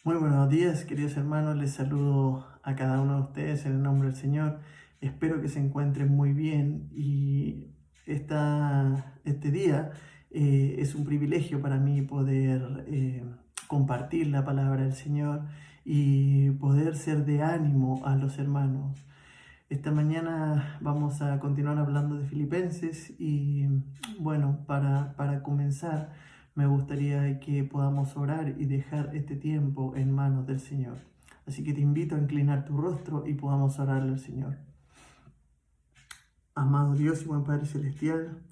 Muy buenos días, queridos hermanos. Les saludo a cada uno de ustedes en el nombre del Señor. Espero que se encuentren muy bien y este día es un privilegio para mí poder compartir la palabra del Señor y poder ser de ánimo a los hermanos. Esta mañana vamos a continuar hablando de Filipenses y bueno, para comenzar me gustaría que podamos orar y dejar este tiempo en manos del Señor. Así que te invito a inclinar tu rostro y podamos orarle al Señor. Amado Dios y buen Padre Celestial,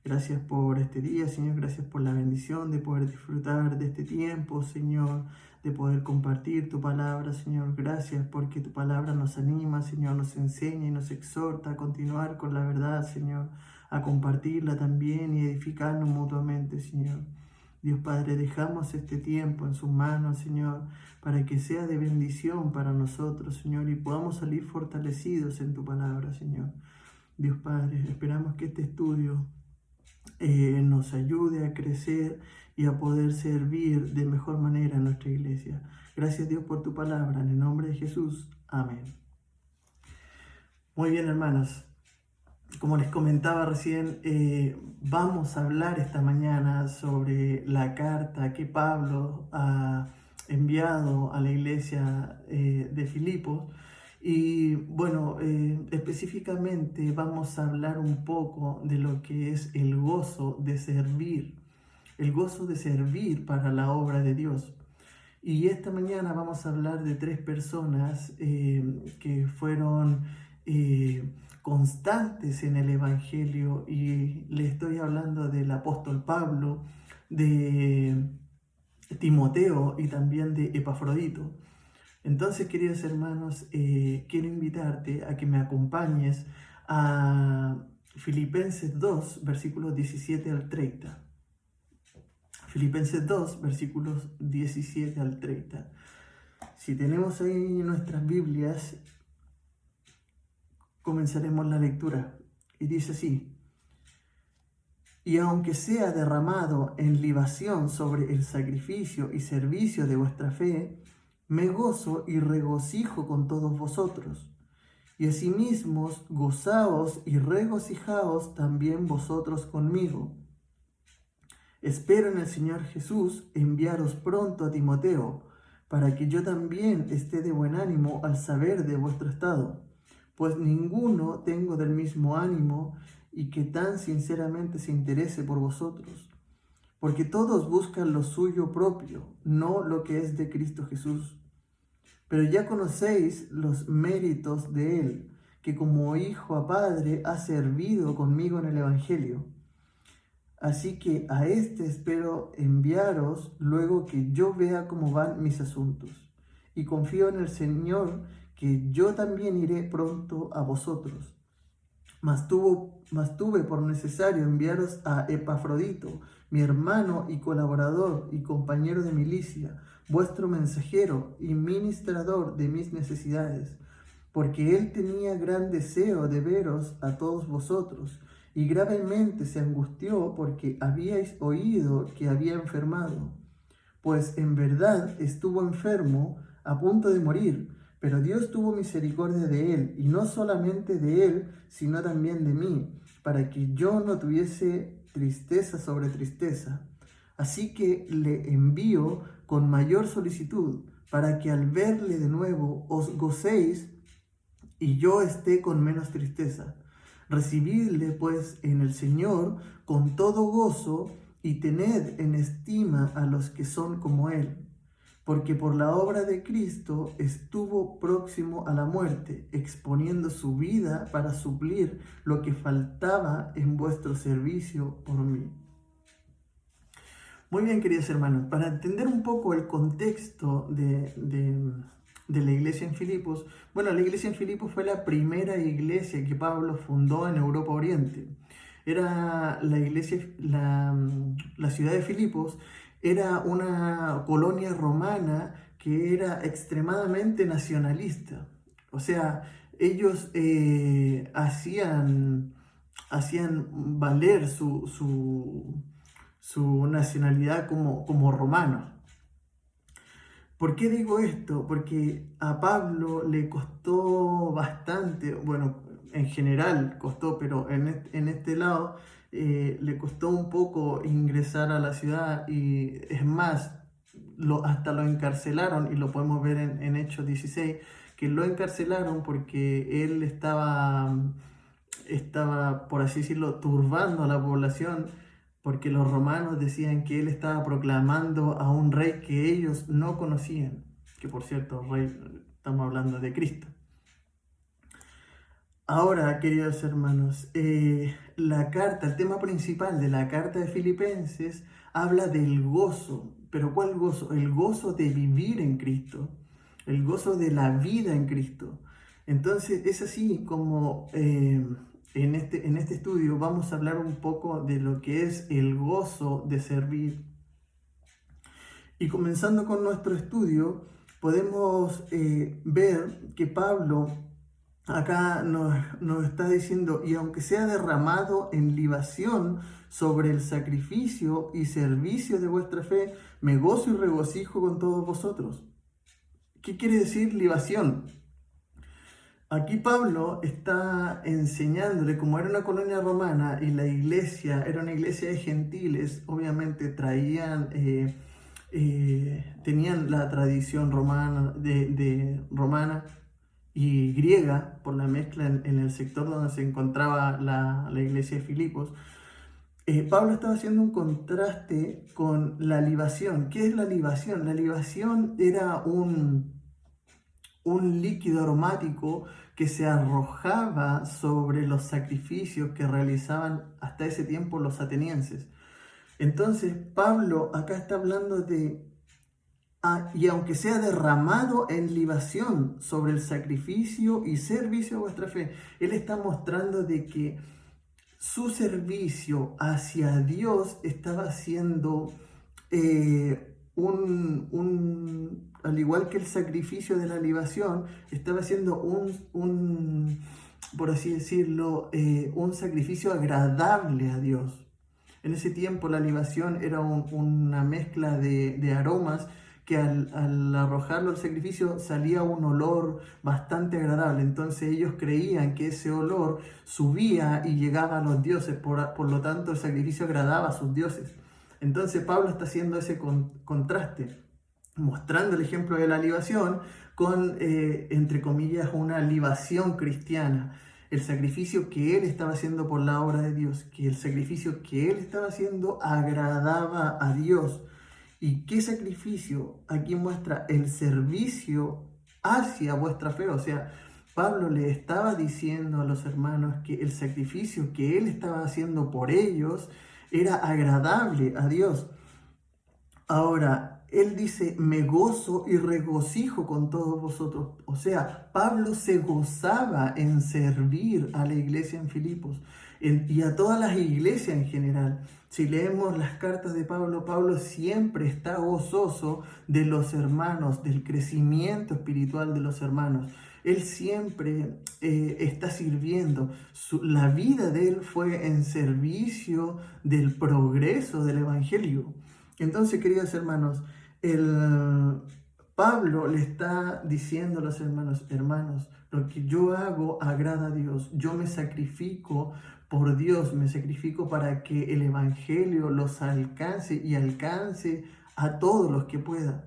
gracias por este día, Señor, gracias por la bendición de poder disfrutar de este tiempo, Señor, de poder compartir tu palabra, Señor. Gracias porque tu palabra nos anima, Señor, nos enseña y nos exhorta a continuar con la verdad, Señor, a compartirla también y edificarnos mutuamente, Señor. Dios Padre, dejamos este tiempo en sus manos, Señor, para que sea de bendición para nosotros, Señor, y podamos salir fortalecidos en tu palabra, Señor. Dios Padre, esperamos que este estudio nos ayude a crecer y a poder servir de mejor manera en nuestra iglesia. Gracias Dios por tu palabra, en el nombre de Jesús. Amén. Muy bien, hermanos. Como les comentaba recién, vamos a hablar esta mañana sobre la carta que Pablo ha enviado a la iglesia de Filipos. Y bueno, específicamente vamos a hablar un poco de lo que es el gozo de servir para la obra de Dios. Y esta mañana vamos a hablar de tres personas que fueron constantes en el Evangelio, y le estoy hablando del apóstol Pablo, de Timoteo y también de Epafrodito. Entonces, queridos hermanos, quiero invitarte a que me acompañes a Filipenses 2, versículos 17 al 30. Filipenses 2, versículos 17 al 30. Si tenemos ahí nuestras Biblias, comenzaremos la lectura. Y dice así: y aunque sea derramado en libación sobre el sacrificio y servicio de vuestra fe, me gozo y regocijo con todos vosotros. Y asimismo gozaos y regocijaos también vosotros conmigo. Espero en el Señor Jesús enviaros pronto a Timoteo, para que yo también esté de buen ánimo al saber de vuestro estado, pues ninguno tengo del mismo ánimo y que tan sinceramente se interese por vosotros, porque todos buscan lo suyo propio, no lo que es de Cristo Jesús. Pero ya conocéis los méritos de él, que como hijo a padre ha servido conmigo en el Evangelio. Así que a este espero enviaros luego que yo vea cómo van mis asuntos. Y confío en el Señor que yo también iré pronto a vosotros. Mas tuve por necesario enviaros a Epafrodito, mi hermano y colaborador y compañero de milicia, vuestro mensajero y ministrador de mis necesidades, porque él tenía gran deseo de veros a todos vosotros, y gravemente se angustió porque habíais oído que había enfermado. Pues en verdad estuvo enfermo, a punto de morir, pero Dios tuvo misericordia de él, y no solamente de él, sino también de mí, para que yo no tuviese tristeza sobre tristeza. Así que le envío con mayor solicitud, para que al verle de nuevo os gocéis y yo esté con menos tristeza. Recibidle pues en el Señor con todo gozo, y tened en estima a los que son como Él, porque por la obra de Cristo estuvo próximo a la muerte, exponiendo su vida para suplir lo que faltaba en vuestro servicio por mí. Muy bien, queridos hermanos, para entender un poco el contexto de la iglesia en Filipos, bueno, la iglesia en Filipos fue la primera iglesia que Pablo fundó en Europa Oriente. Era la iglesia, la ciudad de Filipos era una colonia romana que era extremadamente nacionalista. O sea, ellos hacían valer su nacionalidad como romanos. ¿Por qué digo esto? Porque a Pablo le costó bastante, bueno, en general costó, pero en este lado le costó un poco ingresar a la ciudad y es más, hasta lo encarcelaron y lo podemos ver en Hechos 16, que lo encarcelaron porque él estaba, por así decirlo, turbando a la población, porque los romanos decían que él estaba proclamando a un rey que ellos no conocían, que por cierto, rey, estamos hablando de Cristo. Ahora, queridos hermanos, el tema principal de la carta de Filipenses habla del gozo, pero ¿cuál gozo? El gozo de vivir en Cristo, el gozo de la vida en Cristo. Entonces, es así como en este estudio vamos a hablar un poco de lo que es el gozo de servir. Y comenzando con nuestro estudio, podemos ver que Pablo acá nos está diciendo, y aunque sea derramado en libación sobre el sacrificio y servicio de vuestra fe, me gozo y regocijo con todos vosotros. ¿Qué quiere decir libación? Aquí Pablo está enseñándole, como era una colonia romana y la iglesia era una iglesia de gentiles, obviamente tenían la tradición romana, romana y griega, por la mezcla en el sector donde se encontraba la iglesia de Filipos. Pablo estaba haciendo un contraste con la libación. ¿Qué es la libación? La libación era un líquido aromático que se arrojaba sobre los sacrificios que realizaban hasta ese tiempo los atenienses. Entonces, Pablo acá está hablando de, y aunque sea derramado en libación sobre el sacrificio y servicio de vuestra fe, él está mostrando de que su servicio hacia Dios estaba siendo al igual que el sacrificio de la libación, estaba siendo por así decirlo, un sacrificio agradable a Dios. En ese tiempo la libación era una mezcla de aromas que al arrojarlo al sacrificio salía un olor bastante agradable. Entonces ellos creían que ese olor subía y llegaba a los dioses, por lo tanto el sacrificio agradaba a sus dioses. Entonces Pablo está haciendo ese contraste, mostrando el ejemplo de la libación con, entre comillas, una libación cristiana. El sacrificio que él estaba haciendo por la obra de Dios, que el sacrificio que él estaba haciendo agradaba a Dios. ¿Y qué sacrificio? Aquí muestra el servicio hacia vuestra fe. O sea, Pablo le estaba diciendo a los hermanos que el sacrificio que él estaba haciendo por ellos era agradable a Dios. Ahora, él dice, me gozo y regocijo con todos vosotros. O sea, Pablo se gozaba en servir a la iglesia en Filipos y a todas las iglesias en general. Si leemos las cartas de Pablo, Pablo siempre está gozoso de los hermanos, del crecimiento espiritual de los hermanos. Él siempre está sirviendo. La vida de él fue en servicio del progreso del evangelio. Entonces, queridos hermanos, Pablo le está diciendo a los hermanos, lo que yo hago agrada a Dios, yo me sacrifico por Dios, me sacrifico para que el Evangelio los alcance y alcance a todos los que pueda.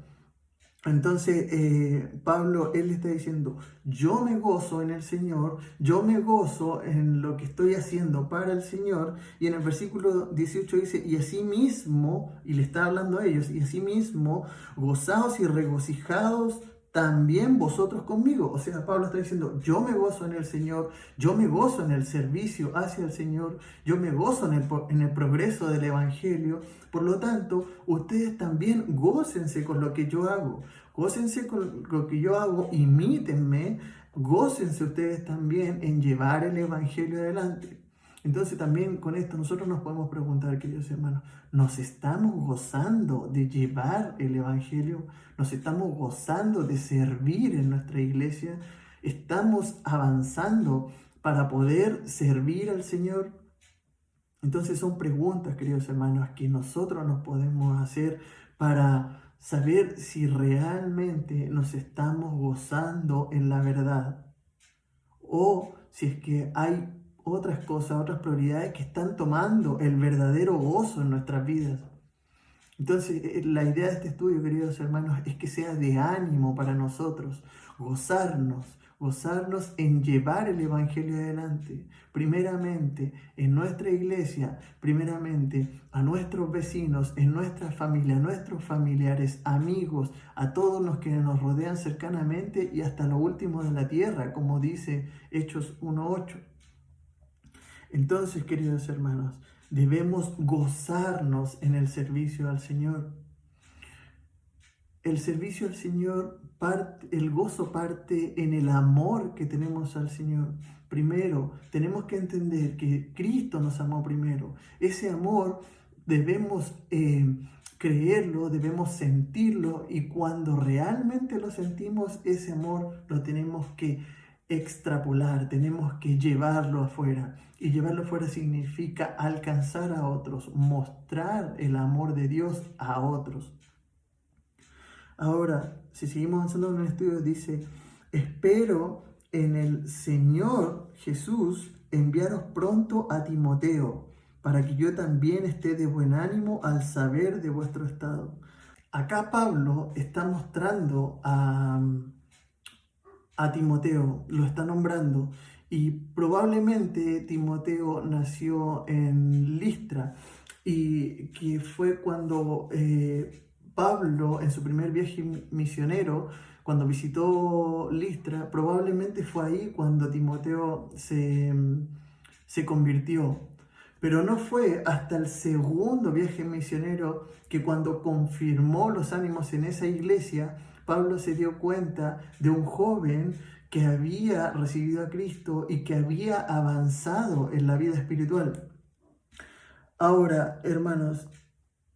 Entonces, Pablo, él está diciendo, yo me gozo en el Señor, yo me gozo en lo que estoy haciendo para el Señor. Y en el versículo 18 dice, y asimismo, y le está hablando a ellos, y asimismo, gozaos y regocijados también vosotros conmigo. O sea, Pablo está diciendo, yo me gozo en el Señor, yo me gozo en el servicio hacia el Señor, yo me gozo en el progreso del Evangelio. Por lo tanto, ustedes también gócense con lo que yo hago, gócense con lo que yo hago, imítenme, gócense ustedes también en llevar el Evangelio adelante. Entonces también con esto nosotros nos podemos preguntar, queridos hermanos, ¿nos estamos gozando de llevar el Evangelio? ¿Nos estamos gozando de servir en nuestra iglesia? ¿Estamos avanzando para poder servir al Señor? Entonces son preguntas, queridos hermanos, que nosotros nos podemos hacer para saber si realmente nos estamos gozando en la verdad o si es que hay otras cosas, otras prioridades que están tomando el verdadero gozo en nuestras vidas. Entonces, la idea de este estudio, queridos hermanos, es que sea de ánimo para nosotros, gozarnos en llevar el Evangelio adelante, primeramente en nuestra iglesia, primeramente a nuestros vecinos, en nuestra familia, a nuestros familiares, amigos, a todos los que nos rodean cercanamente y hasta lo último de la tierra, como dice Hechos 1:8. Entonces, queridos hermanos, debemos gozarnos en el servicio al Señor. El servicio al Señor, el gozo parte en el amor que tenemos al Señor. Primero, tenemos que entender que Cristo nos amó primero. Ese amor debemos creerlo, debemos sentirlo, y cuando realmente lo sentimos, ese amor lo tenemos que extrapolar, tenemos que llevarlo afuera. Y llevarlo afuera significa alcanzar a otros, mostrar el amor de Dios a otros. Ahora, si seguimos avanzando en el estudio, dice: espero en el Señor Jesús enviaros pronto a Timoteo, para que yo también esté de buen ánimo al saber de vuestro estado. Acá Pablo está mostrando a Timoteo, lo está nombrando, y probablemente Timoteo nació en Listra, y que fue cuando Pablo, en su primer viaje misionero, cuando visitó Listra, probablemente fue ahí cuando Timoteo se convirtió. Pero no fue hasta el segundo viaje misionero que, cuando confirmó los ánimos en esa iglesia, Pablo se dio cuenta de un joven que había recibido a Cristo y que había avanzado en la vida espiritual. Ahora, hermanos,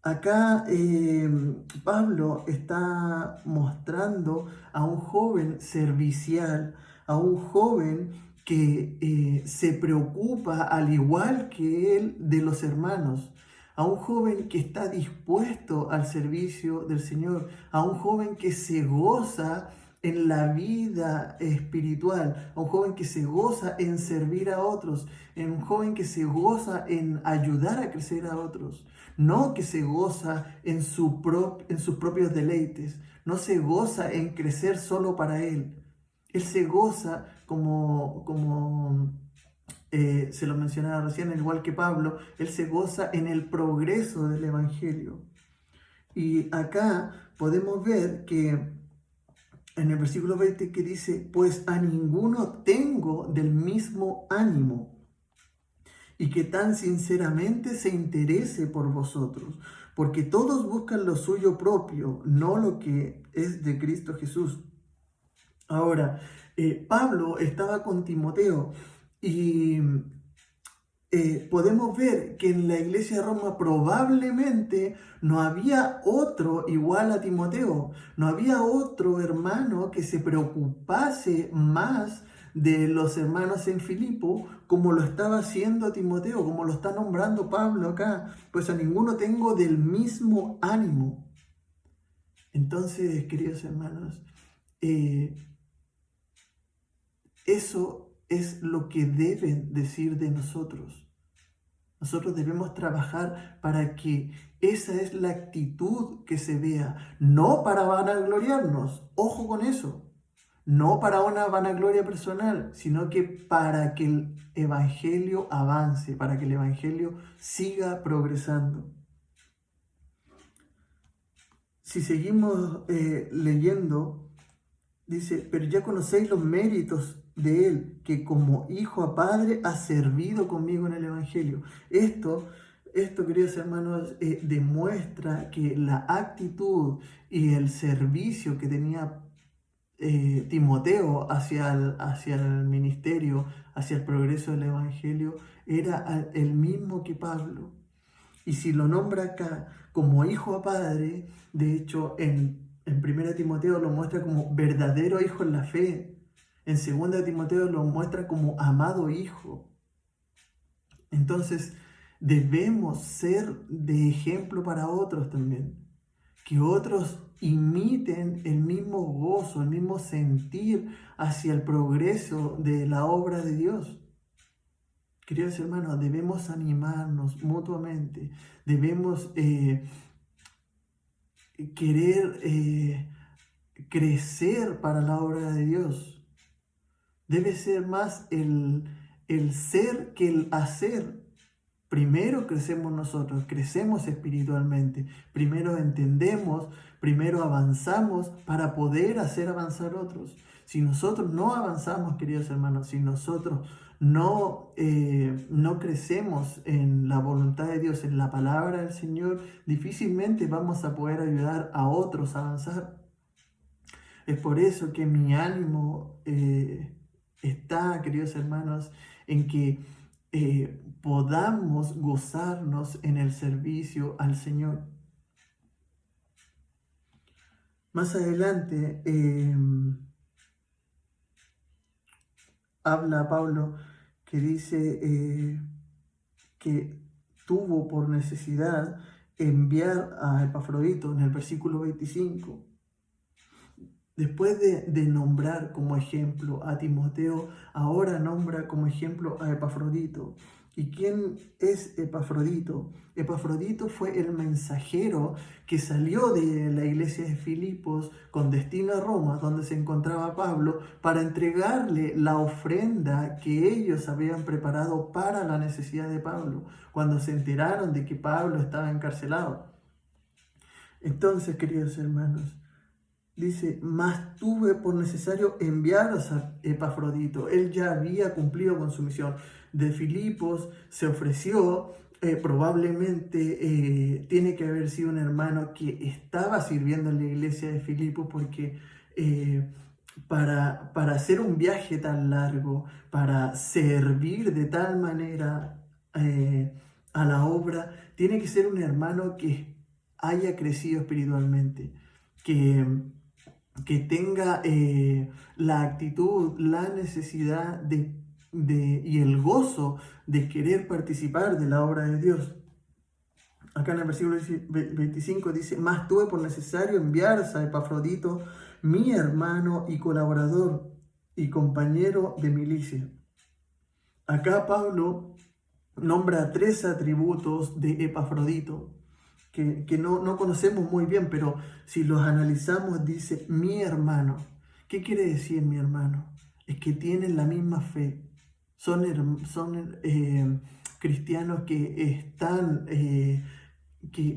acá Pablo está mostrando a un joven servicial, a un joven que se preocupa, al igual que él, de los hermanos, a un joven que está dispuesto al servicio del Señor, a un joven que se goza en la vida espiritual, a un joven que se goza en servir a otros, en un joven que se goza en ayudar a crecer a otros, no que se goza en sus propios deleites, no se goza en crecer solo para él. Él se goza como se lo mencionaba recién, al igual que Pablo, él se goza en el progreso del Evangelio. Y acá podemos ver que en el versículo 20 que dice: pues a ninguno tengo del mismo ánimo, y que tan sinceramente se interese por vosotros, porque todos buscan lo suyo propio, no lo que es de Cristo Jesús. Ahora, Pablo estaba con Timoteo, y podemos ver que en la iglesia de Roma probablemente no había otro igual a Timoteo, no había otro hermano que se preocupase más de los hermanos en Filipo como lo estaba haciendo Timoteo, como lo está nombrando Pablo acá: pues a ninguno tengo del mismo ánimo. Entonces, queridos hermanos, eso es lo que deben decir de nosotros. Nosotros debemos trabajar para que esa es la actitud que se vea, no para vanagloriarnos, ojo con eso, no para una vanagloria personal, sino que para que el Evangelio avance, para que el Evangelio siga progresando. Si seguimos leyendo, dice: pero ya conocéis los méritos de él, que como hijo a padre ha servido conmigo en el Evangelio. Esto, queridos hermanos, demuestra que la actitud y el servicio que tenía Timoteo hacia el ministerio, hacia el progreso del Evangelio, era el mismo que Pablo. Y si lo nombra acá como hijo a padre, de hecho en 1 Timoteo lo muestra como verdadero hijo en la fe. En 2 Timoteo lo muestra como amado hijo. Entonces debemos ser de ejemplo para otros también. que otros imiten el mismo gozo, el mismo sentir hacia el progreso de la obra de Dios. Queridos hermanos, debemos animarnos mutuamente, debemos querer crecer para la obra de Dios. Debe ser más el ser que el hacer. Primero crecemos nosotros, crecemos espiritualmente. Primero entendemos, primero avanzamos para poder hacer avanzar otros. Si nosotros no avanzamos, queridos hermanos, si nosotros no crecemos en la voluntad de Dios, en la palabra del Señor, difícilmente vamos a poder ayudar a otros a avanzar. Es por eso que mi ánimo está, queridos hermanos, en que podamos gozarnos en el servicio al Señor. Más adelante habla Pablo que dice que tuvo por necesidad enviar a Epafrodito en el versículo 25. Después de nombrar como ejemplo a Timoteo, ahora nombra como ejemplo a Epafrodito. ¿Y quién es Epafrodito? Epafrodito fue el mensajero que salió de la iglesia de Filipos con destino a Roma, donde se encontraba Pablo, para entregarle la ofrenda que ellos habían preparado para la necesidad de Pablo, cuando se enteraron de que Pablo estaba encarcelado. Entonces, queridos hermanos, dice, mas tuve por necesario enviaros a Epafrodito. Él ya había cumplido con su misión. De Filipos se ofreció, probablemente tiene que haber sido un hermano que estaba sirviendo en la iglesia de Filipos, porque para hacer un viaje tan largo, para servir de tal manera a la obra, tiene que ser un hermano que haya crecido espiritualmente, que tenga la actitud, la necesidad y el gozo de querer participar de la obra de Dios. Acá en el versículo 25 dice, mas tuve por necesario enviar a Epafrodito, mi hermano y colaborador y compañero de milicia. Acá Pablo nombra 3 atributos de Epafrodito que no conocemos muy bien, pero si los analizamos dice mi hermano. ¿Qué quiere decir mi hermano? Es que tienen la misma fe. Son cristianos que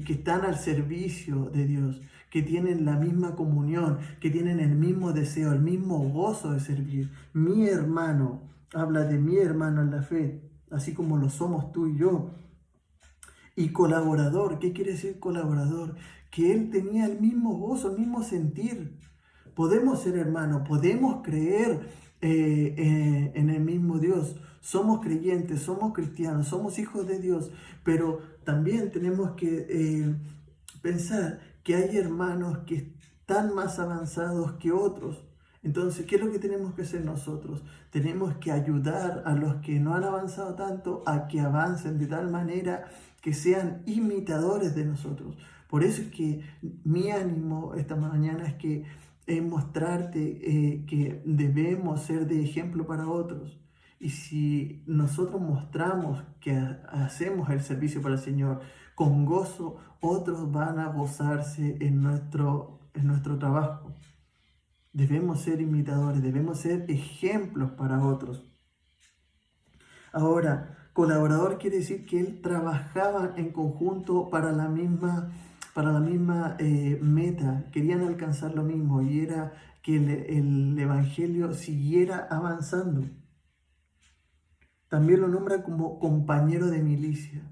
están al servicio de Dios, que tienen la misma comunión, que tienen el mismo deseo, el mismo gozo de servir. Mi hermano, habla de mi hermano en la fe, así como lo somos tú y yo. Y colaborador, ¿qué quiere decir colaborador? Que él tenía el mismo gozo, el mismo sentir. Podemos ser hermanos, podemos creer en el mismo Dios. Somos creyentes, somos cristianos, somos hijos de Dios, pero también tenemos que pensar que hay hermanos que están más avanzados que otros. Entonces, ¿qué es lo que tenemos que hacer nosotros? Tenemos que ayudar a los que no han avanzado tanto a que avancen de tal manera que sean imitadores de nosotros. Por eso es que mi ánimo esta mañana es que mostrarte que debemos ser de ejemplo para otros. Y si nosotros mostramos que hacemos el servicio para el Señor con gozo, otros van a gozarse en nuestro trabajo. Debemos ser imitadores, debemos ser ejemplos para otros. Ahora, colaborador quiere decir que él trabajaba en conjunto para la misma meta, querían alcanzar lo mismo y era que el Evangelio siguiera avanzando. También lo nombra como compañero de milicia.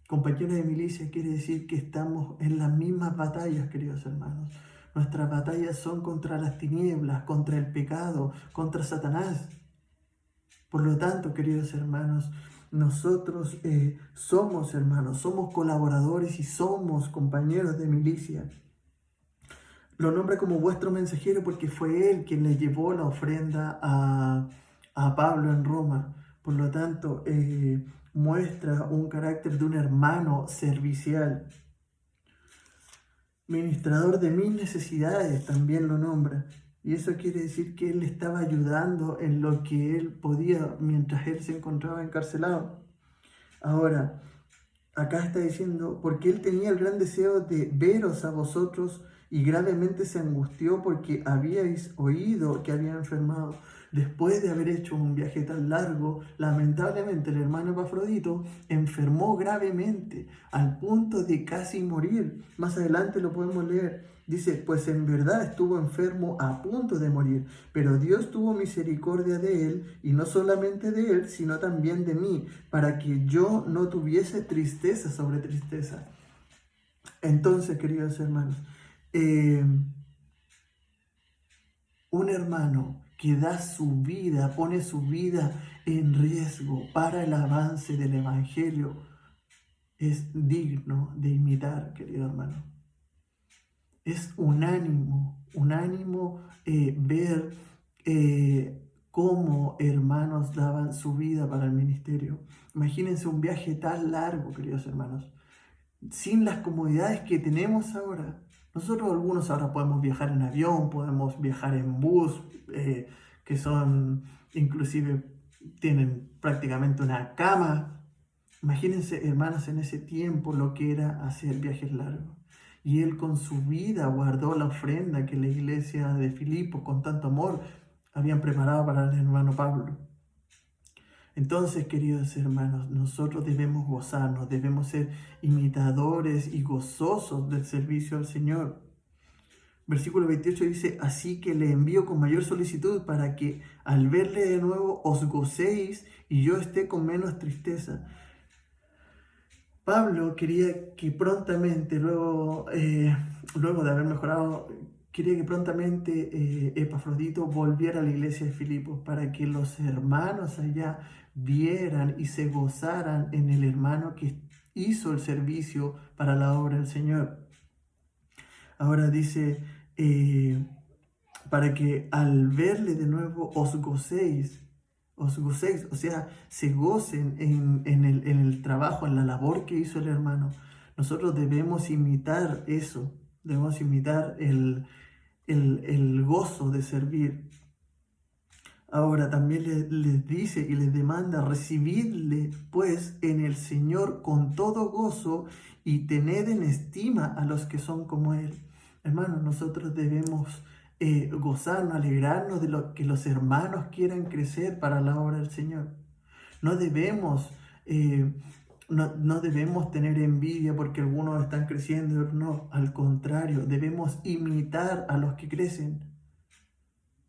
Compañero de milicia quiere decir que estamos en las mismas batallas, queridos hermanos. Nuestras batallas son contra las tinieblas, contra el pecado, contra Satanás. Por lo tanto, queridos hermanos, nosotros somos hermanos, somos colaboradores y somos compañeros de milicia. Lo nombra como vuestro mensajero porque fue él quien le llevó la ofrenda a Pablo en Roma. Por lo tanto, muestra un carácter de un hermano servicial. ministrador de mis necesidades, también lo nombra. Y eso quiere decir que él estaba ayudando en lo que él podía mientras él se encontraba encarcelado. Ahora, acá está diciendo, porque él tenía el gran deseo de veros a vosotros y gravemente se angustió porque habíais oído que había enfermado. Después de haber hecho un viaje tan largo, lamentablemente el hermano Epafrodito enfermó gravemente al punto de casi morir. Más adelante lo podemos leer. Dice, pues en verdad estuvo enfermo a punto de morir, pero Dios tuvo misericordia de él, y no solamente de él, sino también de mí, para que yo no tuviese tristeza sobre tristeza. Entonces, queridos hermanos, un hermano que da su vida, pone su vida en riesgo para el avance del Evangelio, es digno de imitar, querido hermano. Es unánimo ver cómo hermanos daban su vida para el ministerio. Imagínense un viaje tan largo, queridos hermanos, sin las comodidades que tenemos ahora. Nosotros algunos ahora podemos viajar en avión, podemos viajar en bus, que son, inclusive, tienen prácticamente una cama. Imagínense, hermanos, en ese tiempo lo que era hacer viajes largos. Y él con su vida guardó la ofrenda que la iglesia de Filipos con tanto amor habían preparado para el hermano Pablo. Entonces, queridos hermanos, nosotros debemos gozarnos, debemos ser imitadores y gozosos del servicio al Señor. Versículo 28 dice, así que le envío con mayor solicitud para que al verle de nuevo os gocéis y yo esté con menos tristeza. Pablo quería que prontamente, luego de haber mejorado, quería que prontamente Epafrodito volviera a la iglesia de Filipos para que los hermanos allá vieran y se gozaran en el hermano que hizo el servicio para la obra del Señor. Ahora dice, para que al verle de nuevo os gocéis, o sea, se gocen en el trabajo, en la labor que hizo el hermano. Nosotros debemos imitar eso, debemos imitar el gozo de servir. Ahora también les dice y les demanda, recibidle pues en el Señor con todo gozo y tened en estima a los que son como Él. Hermanos, nosotros debemos gozarnos, alegrarnos de lo que los hermanos quieran crecer para la obra del Señor. No debemos, no debemos tener envidia porque algunos están creciendo y otros no. Al contrario, debemos imitar a los que crecen.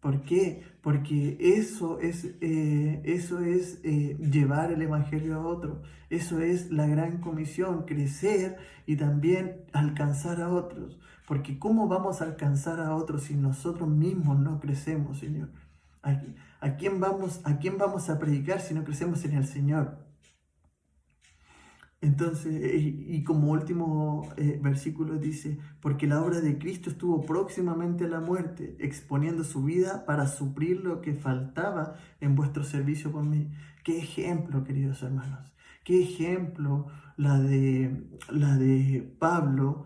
¿Por qué? Porque eso es llevar el Evangelio a otro. Eso es la gran comisión, crecer y también alcanzar a otros. Porque ¿cómo vamos a alcanzar a otros si nosotros mismos no crecemos, Señor? ¿A quién vamos a predicar si no crecemos en el Señor? Entonces, y como último versículo dice, porque la obra de Cristo estuvo próximamente a la muerte, exponiendo su vida para suplir lo que faltaba en vuestro servicio por mí. Qué ejemplo, queridos hermanos, qué ejemplo la de Pablo,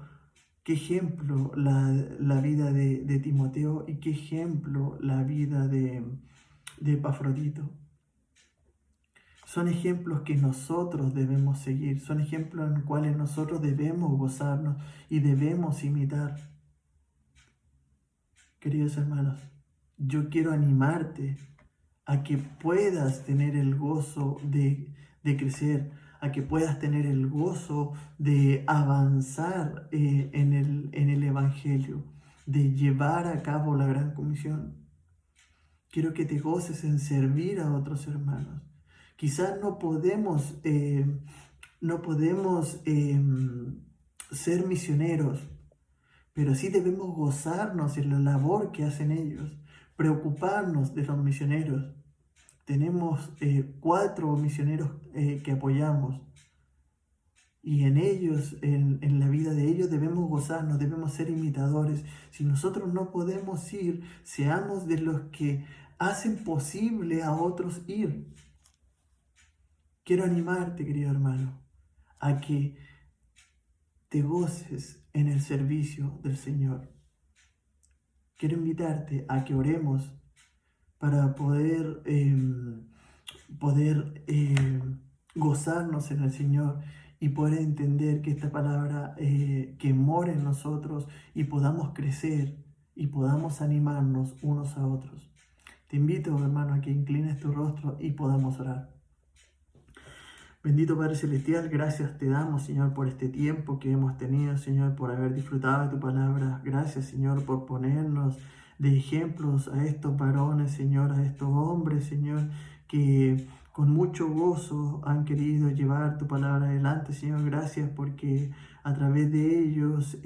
qué ejemplo la vida de Timoteo y qué ejemplo la vida de Epafrodito. Son ejemplos que nosotros debemos seguir, son ejemplos en los cuales nosotros debemos gozarnos y debemos imitar. Queridos hermanos, yo quiero animarte a que puedas tener el gozo de crecer, a que puedas tener el gozo de avanzar en el Evangelio, de llevar a cabo la gran comisión. Quiero que te goces en servir a otros hermanos. Quizás no podemos ser misioneros, pero sí debemos gozarnos en la labor que hacen ellos, preocuparnos de los misioneros. Tenemos 4 misioneros que apoyamos y en ellos, en la vida de ellos debemos gozarnos, debemos ser imitadores. Si nosotros no podemos ir, seamos de los que hacen posible a otros ir. Quiero animarte, querido hermano, a que te goces en el servicio del Señor. Quiero invitarte a que oremos para poder gozarnos en el Señor y poder entender que esta palabra que mora en nosotros y podamos crecer y podamos animarnos unos a otros. Te invito, hermano, a que inclines tu rostro y podamos orar. Bendito Padre Celestial, gracias te damos, Señor, por este tiempo que hemos tenido, Señor, por haber disfrutado de tu palabra. Gracias, Señor, por ponernos de ejemplos a estos varones, Señor, a estos hombres, Señor, que con mucho gozo han querido llevar tu palabra adelante, Señor. Gracias porque a través de ellos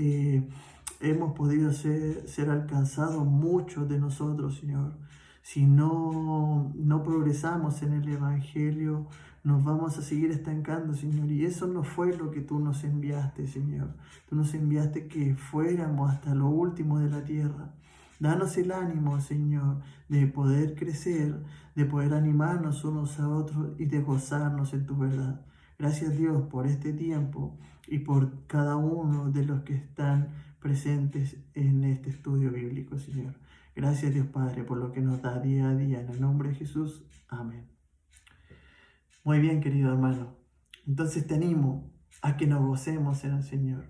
hemos podido ser alcanzados muchos de nosotros, Señor. Si no progresamos en el Evangelio, nos vamos a seguir estancando, Señor. Y eso no fue lo que tú nos enviaste, Señor. Tú nos enviaste que fuéramos hasta lo último de la tierra. Danos el ánimo, Señor, de poder crecer, de poder animarnos unos a otros y de gozarnos en tu verdad. Gracias, Dios, por este tiempo y por cada uno de los que están presentes en este estudio bíblico, Señor. Gracias, Dios Padre, por lo que nos da día a día. En el nombre de Jesús. Amén. Muy bien, querido hermano. Entonces te animo a que nos gocemos en el Señor.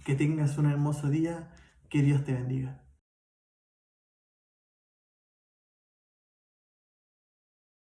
Que tengas un hermoso día. Que Dios te bendiga.